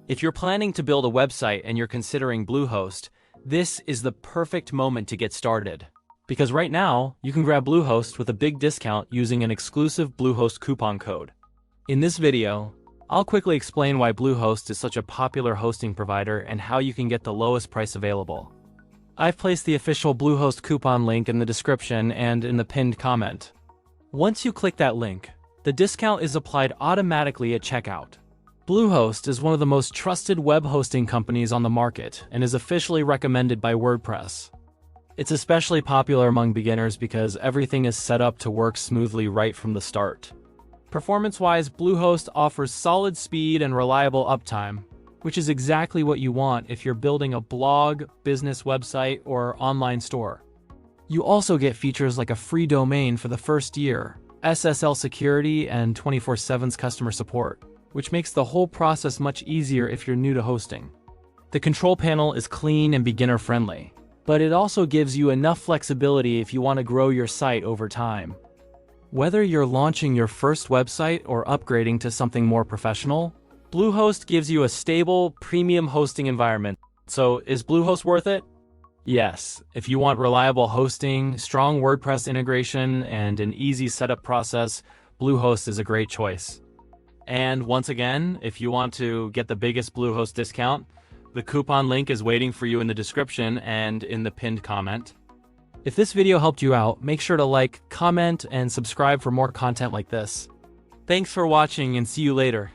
If you're planning to build a website and you're considering Bluehost, this is the perfect moment to get started. Because right now, you can grab Bluehost with a big discount using an exclusive Bluehost coupon code. In this video, I'll quickly explain why Bluehost is such a popular hosting provider and how you can get the lowest price available. I've placed the official Bluehost coupon link in the description and in the pinned comment. Once you click that link, the discount is applied automatically at checkout. Bluehost is one of the most trusted web hosting companies on the market and is officially recommended by WordPress. It's especially popular among beginners because everything is set up to work smoothly right from the start. Performance-wise, Bluehost offers solid speed and reliable uptime, which is exactly what you want if you're building a blog, business website, or online store. You also get features like a free domain for the first year, SSL security, and 24/7 customer support, which makes the whole process much easier if you're new to hosting. The control panel is clean and beginner-friendly, but it also gives you enough flexibility if you want to grow your site over time. Whether you're launching your first website or upgrading to something more professional, Bluehost gives you a stable, premium hosting environment. So, is Bluehost worth it? Yes, if you want reliable hosting, strong WordPress integration, and an easy setup process, Bluehost is a great choice. And once again, if you want to get the biggest Bluehost discount, the coupon link is waiting for you in the description and in the pinned comment. If this video helped you out, make sure to like, comment, and subscribe for more content like this. Thanks for watching and see you later.